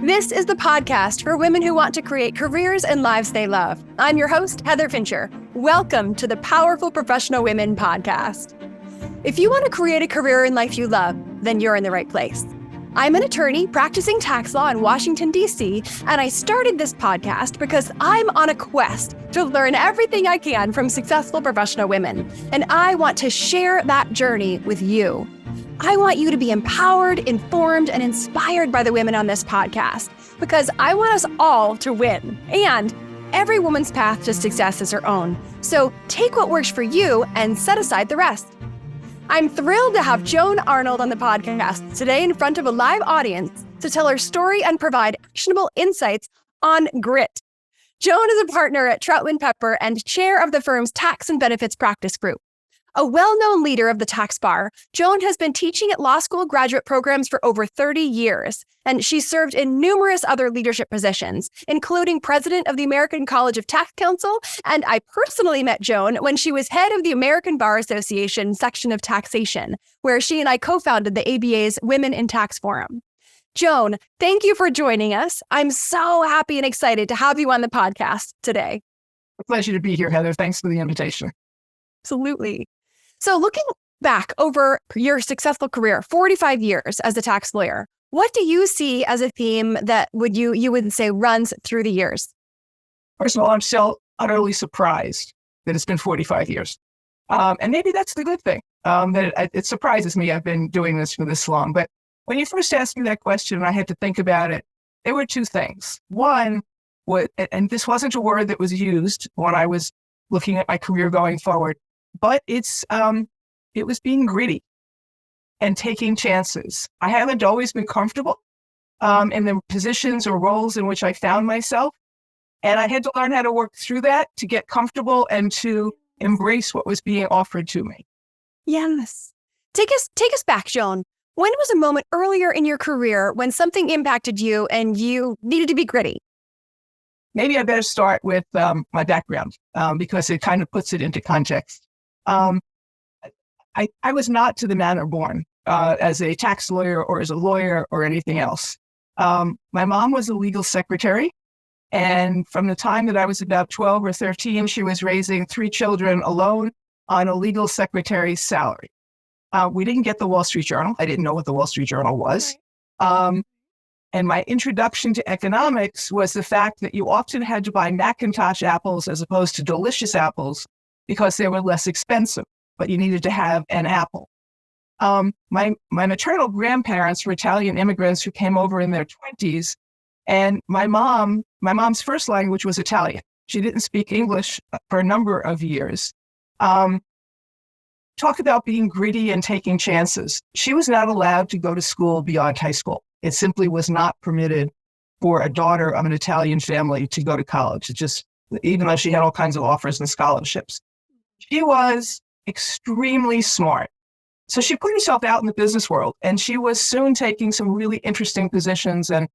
This is the podcast for women who want to create careers and lives they love. I'm your host, Heather Fincher. Welcome to the Powerful Professional Women podcast. If you want to create a career in life you love, then you're in the right place. I'm an attorney practicing tax law in Washington, D.C., and I started this podcast because I'm on a quest to learn everything I can from successful professional women, and I want to share that journey with you. I want you to be empowered, informed, and inspired by the women on this podcast because I want us all to win. And every woman's path to success is her own. So take what works for you and set aside the rest. I'm thrilled to have Joan Arnold on the podcast today in front of a live audience to tell her story and provide actionable insights on grit. Joan is a partner at Troutman Pepper and chair of the firm's tax and benefits practice group. A well-known leader of the tax bar, Joan has been teaching at law school graduate programs for over 30 years, and she's served in numerous other leadership positions, including president of the American College of Tax Counsel, and I personally met Joan when she was head of the American Bar Association section of taxation, where she and I co-founded the ABA's Women in Tax Forum. Joan, thank you for joining us. I'm so happy and excited to have you on the podcast today. A pleasure to be here, Heather. Thanks for the invitation. Absolutely. So looking back over your successful career, 45 years as a tax lawyer, what do you see as a theme that you would say runs through the years? First of all, I'm still utterly surprised that it's been 45 years. And maybe that's the good thing, that it surprises me I've been doing this for this long. But when you first asked me that question and I had to think about it, there were two things. One, and this wasn't a word that was used when I was looking at my career going forward, but it was being gritty and taking chances. I haven't always been comfortable in the positions or roles in which I found myself. And I had to learn how to work through that to get comfortable and to embrace what was being offered to me. Yes. Take us back, Joan. When was a moment earlier in your career when something impacted you and you needed to be gritty? Maybe I better start with my background because it kind of puts it into context. I was not to the manner born as a tax lawyer or as a lawyer or anything else. My mom was a legal secretary, and from the time that I was about 12 or 13, she was raising 3 children alone on a legal secretary's salary. We didn't get the Wall Street Journal. I didn't know what the Wall Street Journal was. And my introduction to economics was the fact that you often had to buy Macintosh apples as opposed to delicious apples because they were less expensive, but you needed to have an apple. My maternal grandparents were Italian immigrants who came over in their 20s, and my mom's first language was Italian. She didn't speak English for a number of years. Talk about being gritty and taking chances. She was not allowed to go to school beyond high school. It simply was not permitted for a daughter of an Italian family to go to college. It just, even though she had all kinds of offers and scholarships. She was extremely smart. So she put herself out in the business world, and she was soon taking some really interesting positions and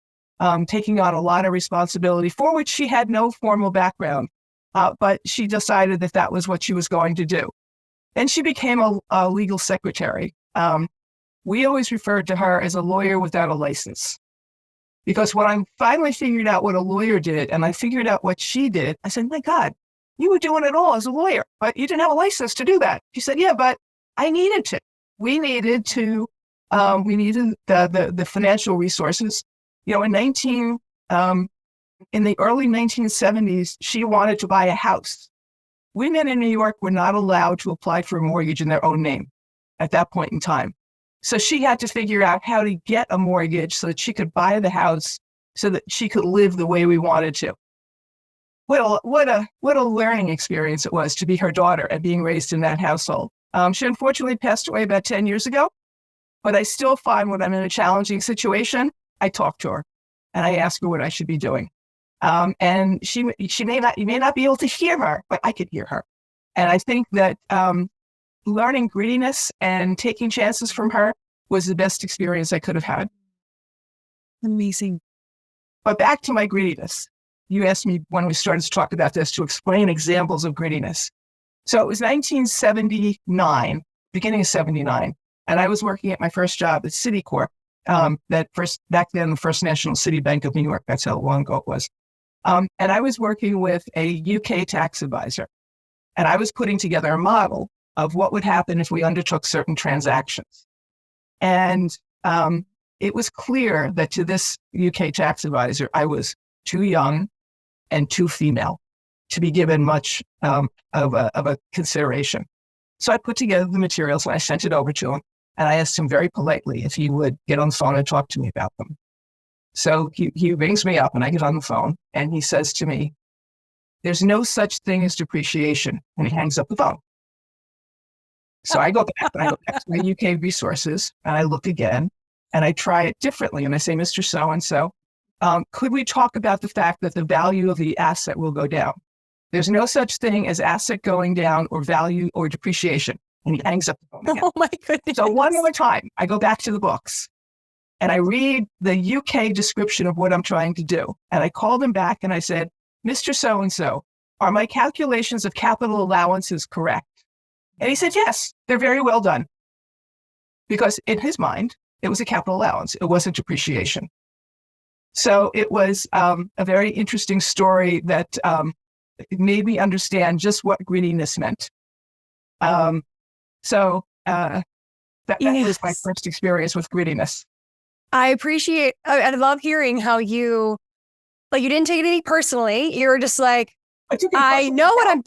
taking on a lot of responsibility for which she had no formal background. But she decided that that was what she was going to do. Then she became a legal secretary. We always referred to her as a lawyer without a license. Because when I finally figured out what a lawyer did and I figured out what she did, I said, my God, you were doing it all as a lawyer, but you didn't have a license to do that. She said, yeah, but I needed to. We needed the financial resources. You know, in the early 1970s, she wanted to buy a house. Women in New York were not allowed to apply for a mortgage in their own name at that point in time. So she had to figure out how to get a mortgage so that she could buy the house so that she could live the way we wanted to. What a learning experience it was to be her daughter and being raised in that household. She unfortunately passed away about 10 years ago, but I still find when I'm in a challenging situation, I talk to her and I ask her what I should be doing. And you may not be able to hear her, but I could hear her. And I think that learning grittiness and taking chances from her was the best experience I could have had. Amazing. But back to my grittiness. You asked me when we started to talk about this to explain examples of grittiness. So it was 1979, beginning of 79, and I was working at my first job at Citicorp. back then, the First National City Bank of New York. That's how long ago it was. And I was working with a UK tax advisor, and I was putting together a model of what would happen if we undertook certain transactions. And it was clear that to this UK tax advisor, I was too young and too female to be given much of a consideration. So I put together the materials and I sent it over to him. And I asked him very politely if he would get on the phone and talk to me about them. So he rings me up and I get on the phone and he says to me, "There's no such thing as depreciation." And he hangs up the phone. So I go back to my UK resources and I look again and I try it differently. And I say, "Mr. So-and-so, could we talk about the fact that the value of the asset will go down? There's no such thing as asset going down or value or depreciation." And he hangs up the phone again. Oh my goodness. So one more time, I go back to the books and I read the UK description of what I'm trying to do. And I called him back and I said, "Mr. So-and-so, are my calculations of capital allowances correct?" And he said, "Yes, they're very well done." Because in his mind, it was a capital allowance. It wasn't depreciation. So it was a very interesting story that it made me understand just what greediness meant. So that was my first experience with greediness. I love hearing how you didn't take it any personally. You were just like, I know what I'm...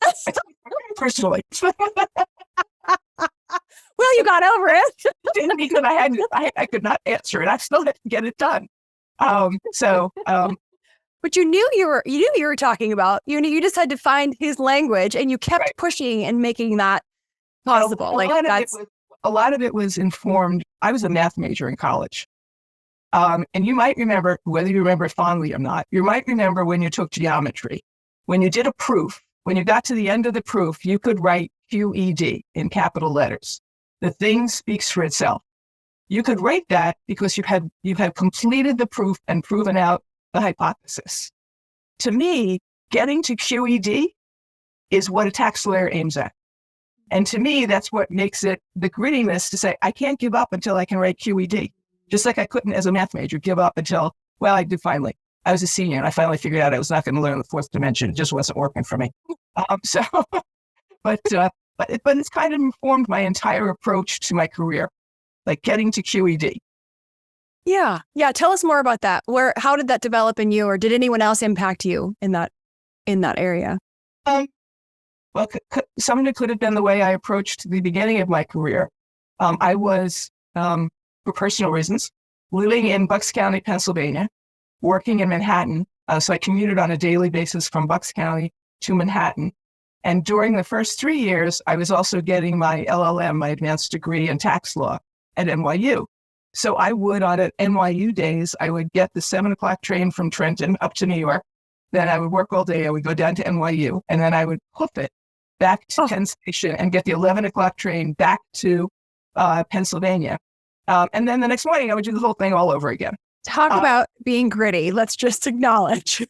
I took it personally. Well, you got over it. Because I could not answer it. I still had to get it done. But you knew you were talking about, you just had to find his language and you kept pushing and making that possible. A lot of it was informed. I was a math major in college. And you might remember, whether you remember it fondly or not, you might remember when you took geometry, when you did a proof, when you got to the end of the proof, you could write QED in capital letters. The thing speaks for itself. You could write that because you had completed the proof and proven out the hypothesis. To me, getting to QED is what a tax lawyer aims at. And to me, that's what makes it the grittiness to say, I can't give up until I can write QED. Just like I couldn't, as a math major, give up until, well, I did finally. I was a senior and I finally figured out I was not going to learn the fourth dimension. It just wasn't working for me. But it's kind of informed my entire approach to my career, like getting to QED. Yeah. Tell us more about that. How did that develop in you, or did anyone else impact you in that area? Well, some of it could have been the way I approached the beginning of my career. I was, for personal reasons, living in Bucks County, Pennsylvania, working in Manhattan. So I commuted on a daily basis from Bucks County to Manhattan. And during the first 3 years, I was also getting my LLM, my advanced degree in tax law at NYU. So I would, on NYU days, I would get the 7:00 train from Trenton up to New York. Then I would work all day. I would go down to NYU, and then I would hoof it back to Penn Station and get the 11:00 train back to Pennsylvania. And then the next morning, I would do the whole thing all over again. Talk about being gritty. Let's just acknowledge.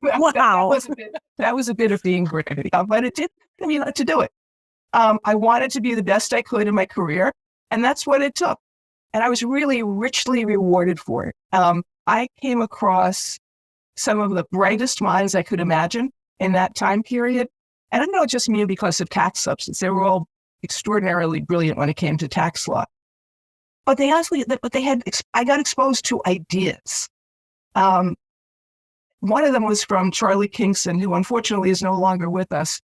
Wow. That was a bit of being gritty, but it did me not to do it. I wanted to be the best I could in my career, and that's what it took. And I was really richly rewarded for it. I came across some of the brightest minds I could imagine in that time period. And I don't just mean because of tax substance. They were all extraordinarily brilliant when it came to tax law. But I got exposed to ideas. One of them was from Charlie Kingston, who unfortunately is no longer with us,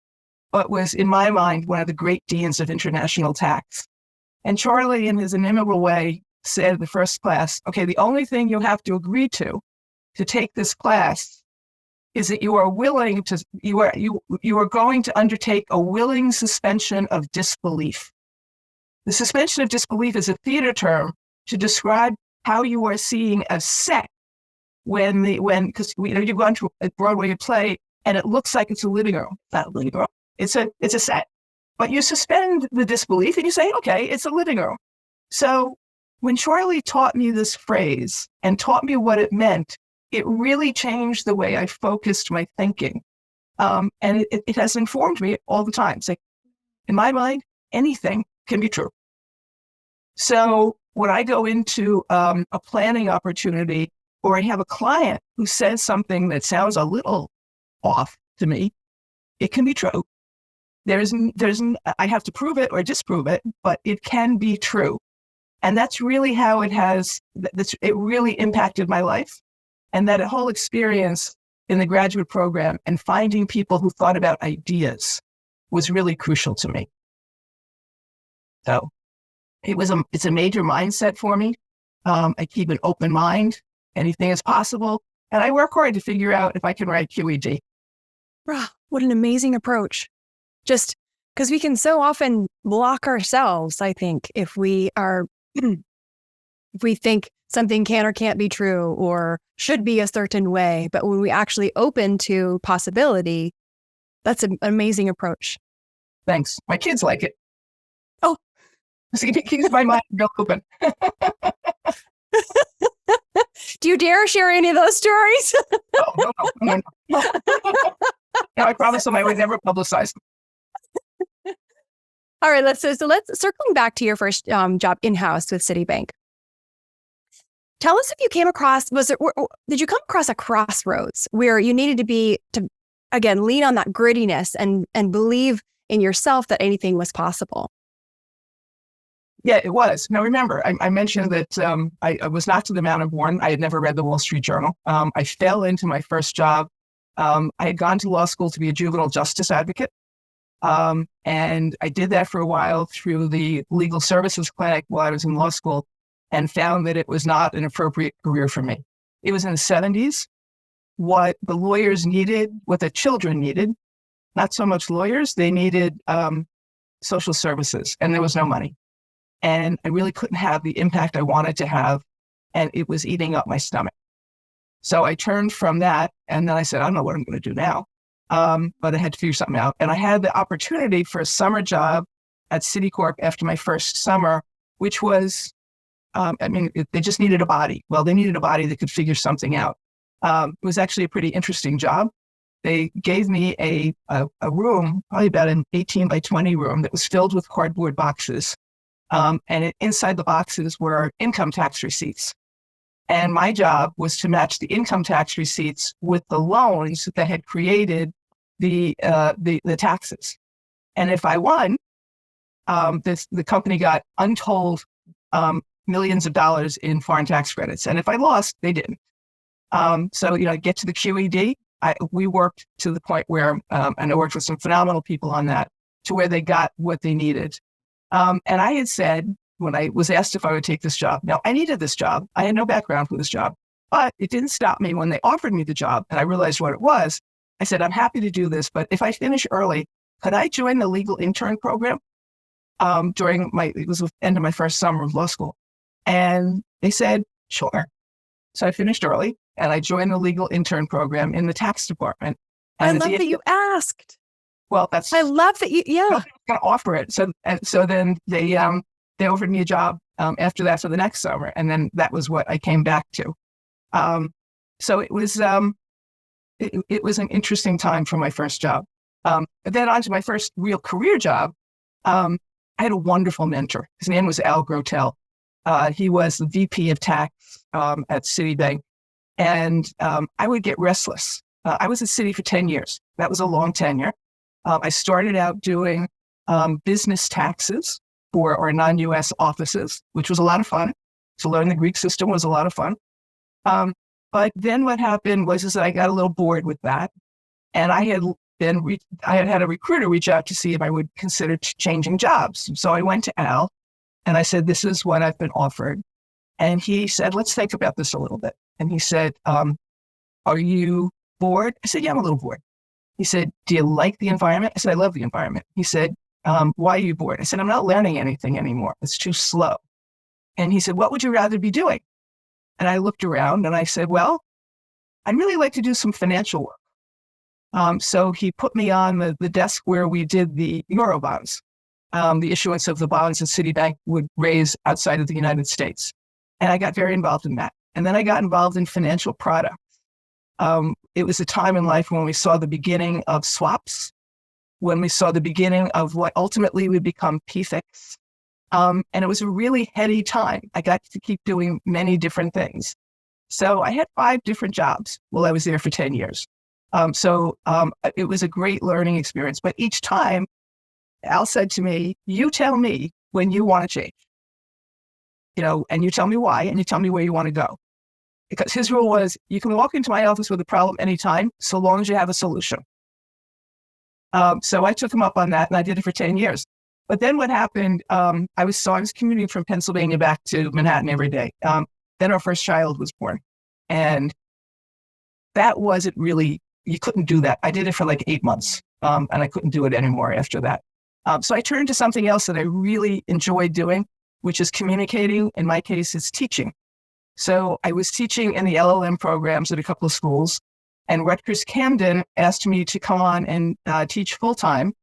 but was, in my mind, one of the great deans of international tax. And Charlie, in his inimitable way, said in the first class, okay, the only thing you have to agree to take this class is that you are going to undertake a willing suspension of disbelief. The suspension of disbelief is a theater term to describe how you are seeing a set because you've gone to a Broadway play and it looks like it's a living room. Not a living room. It's a set. But you suspend the disbelief and you say, okay, it's a living room. So when Charlie taught me this phrase and taught me what it meant, it really changed the way I focused my thinking. And it has informed me all the time. It's like, in my mind, anything can be true. So when I go into a planning opportunity, or I have a client who says something that sounds a little off to me, it can be true. I have to prove it or disprove it, but it can be true. And that's really how it really impacted my life. And that whole experience in the graduate program and finding people who thought about ideas was really crucial to me. So it's a major mindset for me. I keep an open mind. Anything is possible. And I work hard to figure out if I can write QED. Wow, what an amazing approach. Just because we can so often block ourselves, I think, if we think something can or can't be true or should be a certain way. But when we actually open to possibility, that's an amazing approach. Thanks. My kids like it. Oh, it keeps my mind real open. Do you dare share any of those stories? No. No, I promise them I would never publicize them. All right, let's circling back to your first job in-house with Citibank. Tell us if you came across, did you come across a crossroads where you needed to again, lean on that grittiness and believe in yourself that anything was possible? Yeah, it was. Now, remember, I mentioned that I was not to the mountain born. I had never read the Wall Street Journal. I fell into my first job. I had gone to law school to be a juvenile justice advocate. And I did that for a while through the legal services clinic while I was in law school, and found that it was not an appropriate career for me. It was in the 70s. What the lawyers needed, what the children needed, not so much lawyers, they needed social services, and there was no money. And I really couldn't have the impact I wanted to have, and it was eating up my stomach. So I turned from that, and then I said, I don't know what I'm going to do now, but I had to figure something out. And I had the opportunity for a summer job at Citicorp after my first summer, which was, they just needed a body. Well, they needed a body that could figure something out. It was actually a pretty interesting job. They gave me a room, probably about an 18 by 20 room that was filled with cardboard boxes. Inside the boxes were income tax receipts. And my job was to match the income tax receipts with the loans that had created the taxes. And if I won, the company got untold millions of dollars in foreign tax credits. And if I lost, they didn't. So get to the QED. We worked to the point where, and I worked with some phenomenal people on that, to where they got what they needed. And I had said, when I was asked if I would take this job, now I needed this job. I had no background for this job, but it didn't stop me when they offered me the job and I realized what it was. I said, I'm happy to do this, but if I finish early, could I join the legal intern program? It was the end of my first summer of law school. And they said, sure. So I finished early and I joined the legal intern program in the tax department. And I love that you asked. Well, I love that you, yeah. Going to offer it. So then they offered me a job after that for the next summer. And then that was what I came back to. So it was an interesting time for my first job. Then on to my first real career job. I had a wonderful mentor. His name was Al Grotel. He was the VP of tax at Citibank. And I would get restless. I was at Citi for 10 years. That was a long tenure. I started out doing business taxes for our non-US offices, which was a lot of fun. To learn the Greek system was a lot of fun. But then what happened was that I got a little bored with that. And I had a recruiter reach out to see if I would consider changing jobs. So I went to Al and I said, this is what I've been offered. And he said, let's think about this a little bit. And he said, are you bored? I said, yeah, I'm a little bored. He said, do you like the environment? I said, I love the environment. He said, why are you bored? I said, I'm not learning anything anymore. It's too slow. And he said, what would you rather be doing? And I looked around and I said, well, I'd really like to do some financial work. So he put me on the desk where we did the Eurobonds, the issuance of the bonds that Citibank would raise outside of the United States. And I got very involved in that. And then I got involved in financial products. It was a time in life when we saw the beginning of swaps, when we saw the beginning of what ultimately would become PFICs. And it was a really heady time. I got to keep doing many different things. So I had 5 different jobs while I was there for 10 years. It was a great learning experience. But each time, Al said to me, you tell me when you want to change, and you tell me why, and you tell me where you want to go. Because his rule was, you can walk into my office with a problem anytime, so long as you have a solution. So I took him up on that, and I did it for 10 years. But then what happened, I was commuting from Pennsylvania back to Manhattan every day. Then our first child was born. And that wasn't really, you couldn't do that. I did it for like 8 months, and I couldn't do it anymore after that. So I turned to something else that I really enjoyed doing, which is communicating. In my case, it's teaching. So I was teaching in the LLM programs at a couple of schools, and Rutgers Camden asked me to come on and teach full-time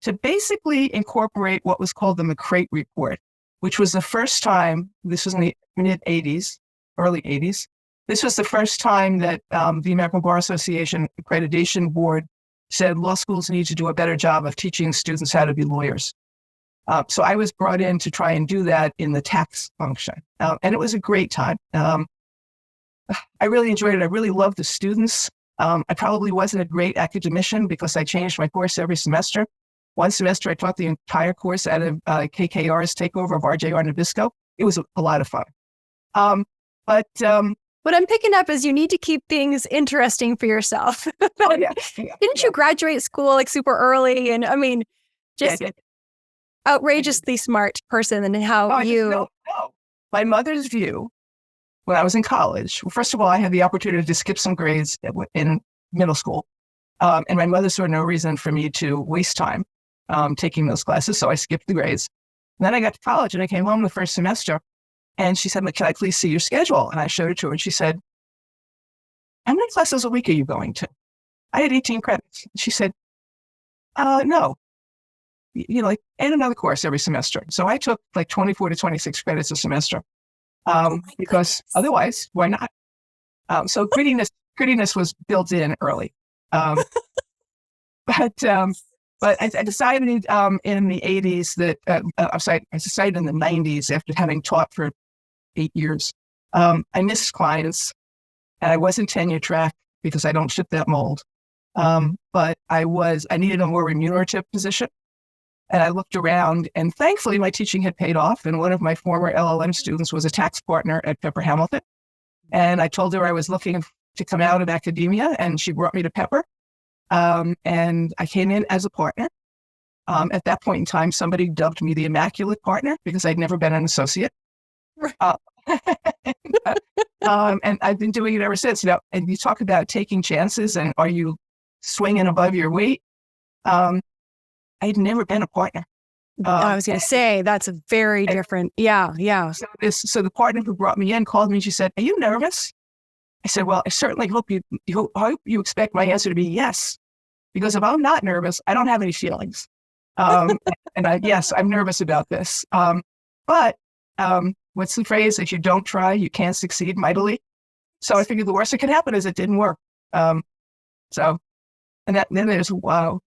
to basically incorporate what was called the McCrate Report, which was the first time, this was in the mid-'80s, early 80s, this was the first time that the American Bar Association Accreditation Board said law schools need to do a better job of teaching students how to be lawyers. So I was brought in to try and do that in the tax function. And it was a great time. I really enjoyed it. I really loved the students. I probably wasn't a great academician because I changed my course every semester. One semester, I taught the entire course out of KKR's takeover of RJR Nabisco. It was a lot of fun. What I'm picking up is you need to keep things interesting for yourself. Didn't you graduate school like super early? And I mean, just outrageously smart person and how No. My mother's view when I was in college, well, first of all, I had the opportunity to skip some grades in middle school. And my mother saw no reason for me to waste time taking those classes. So I skipped the grades. And then I got to college and I came home the first semester. And she said, can I please see your schedule? And I showed it to her. And she said, how many classes a week are you going to? I had 18 credits. She said, no. Add another course every semester. So I took like 24 to 26 credits a semester. Because otherwise, why not? So grittiness was built in early. But I decided in the 80s that, I decided in the 90s after having taught for 8 years, I missed clients and I wasn't tenure track because I don't fit that mold. But I needed a more remunerative position. And I looked around and thankfully my teaching had paid off. And one of my former LLM students was a tax partner at Pepper Hamilton. And I told her I was looking to come out of academia and she brought me to Pepper. And I came in as a partner. At that point in time, somebody dubbed me the Immaculate Partner because I'd never been an associate. And I've been doing it ever since. And you talk about taking chances and are you swinging above your weight? I'd never been a partner. I was going to say, that's a very different, yeah. So the partner who brought me in called me and she said, are you nervous? I said, well, I certainly hope you expect my answer to be yes. Because if I'm not nervous, I don't have any feelings. Yes, I'm nervous about this. But what's the phrase? If you don't try, you can't succeed mightily. So I figured the worst that could happen is it didn't work. Then there's, wow.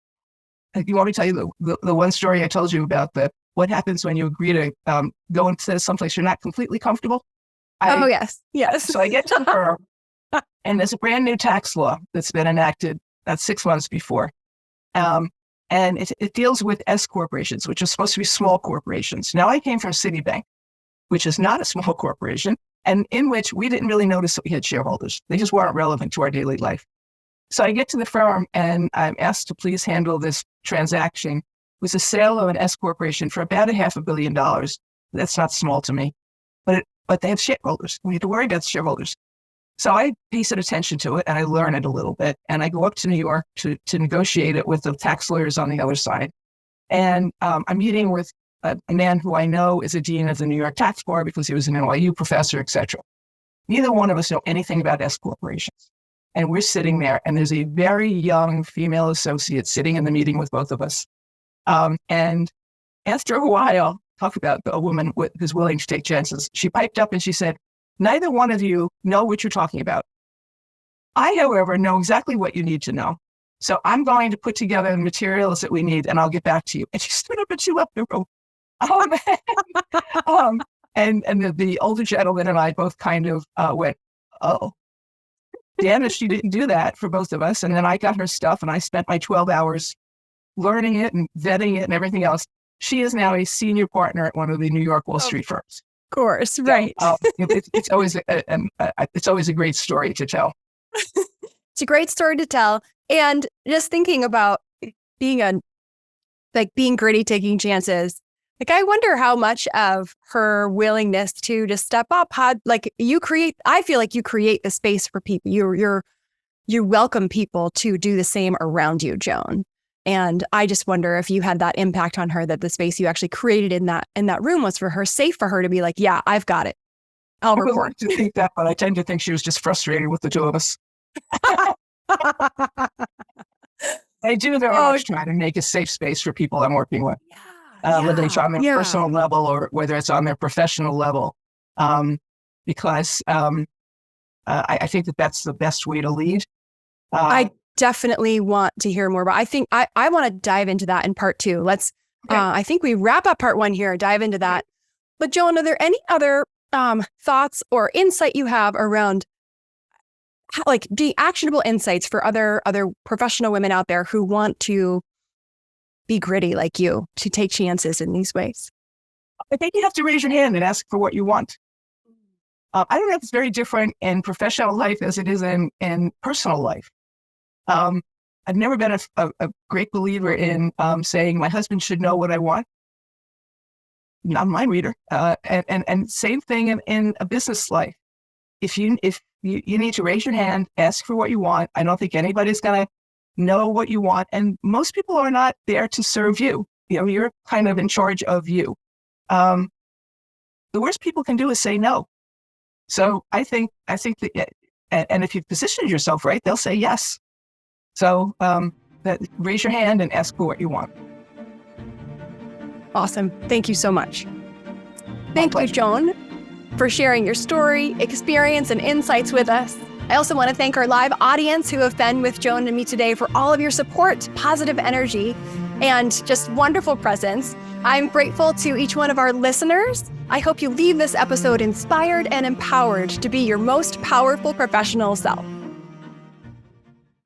You want me to tell you the one story I told you about what happens when you agree to go into someplace you're not completely comfortable? Yes. So I get to the firm, and there's a brand new tax law that's been enacted 6 months before. And it deals with S corporations, which are supposed to be small corporations. Now, I came from Citibank, which is not a small corporation, and in which we didn't really notice that we had shareholders. They just weren't relevant to our daily life. So I get to the firm and I'm asked to please handle this transaction. It was a sale of an S corporation for about $500 million. That's not small to me, but they have shareholders. We have to worry about shareholders. So I pay some attention to it and I learn it a little bit. And I go up to New York to negotiate it with the tax lawyers on the other side. And I'm meeting with a man who I know is a dean of the New York Tax Bar because he was an NYU professor, et cetera. Neither one of us know anything about S corporations. And we're sitting there, and there's a very young female associate sitting in the meeting with both of us. And after a while, talk about a woman who's willing to take chances. She piped up and she said, neither one of you know what you're talking about. I, however, know exactly what you need to know. So I'm going to put together the materials that we need, and I'll get back to you. And she stood up and she left the room. Um, and the older gentleman and I both kind of went, oh, damn if she didn't do that for both of us. And then I got her stuff and I spent my 12 hours learning it and vetting it and everything else. She is now a senior partner at one of the New York Wall Street firms. Of course, right. So, it's always a great story to tell. It's a great story to tell. And just thinking about being gritty, taking chances. Like, I wonder how much of her willingness to just step up had, like, I feel like you create the space for people. You welcome people to do the same around you, Joan. And I just wonder if you had that impact on her, that the space you actually created in that room was safe for her to be like, yeah, I've got it. I'll report. I would like to think that, but I tend to think she was just frustrated with the two of us. I do very much try to make a safe space for people I'm working with, whether it's on their personal level or whether it's on their professional level, because I think that's the best way to lead. I definitely want to hear more, but I think I want to dive into that in part 2. Let's. Okay. I think we wrap up part 1 here, dive into that. But Joan, are there any other thoughts or insight you have around like the actionable insights for other professional women out there who want to be gritty like you, to take chances in these ways? I think you have to raise your hand and ask for what you want. I don't know if it's very different in professional life as it is in personal life. I've never been a great believer in saying my husband should know what I want. Not my reader. And same thing in a business life. If you need to raise your hand, ask for what you want. I don't think anybody's going to know what you want. And most people are not there to serve you. You're kind of in charge of you. The worst people can do is say no. So I think that, and if you've positioned yourself right, they'll say yes. So raise your hand and ask for what you want. Awesome. Thank you so much. Thank you, Joan, for sharing your story, experience, and insights with us. I also want to thank our live audience who have been with Joan and me today for all of your support, positive energy, and just wonderful presence. I'm grateful to each one of our listeners. I hope you leave this episode inspired and empowered to be your most powerful professional self.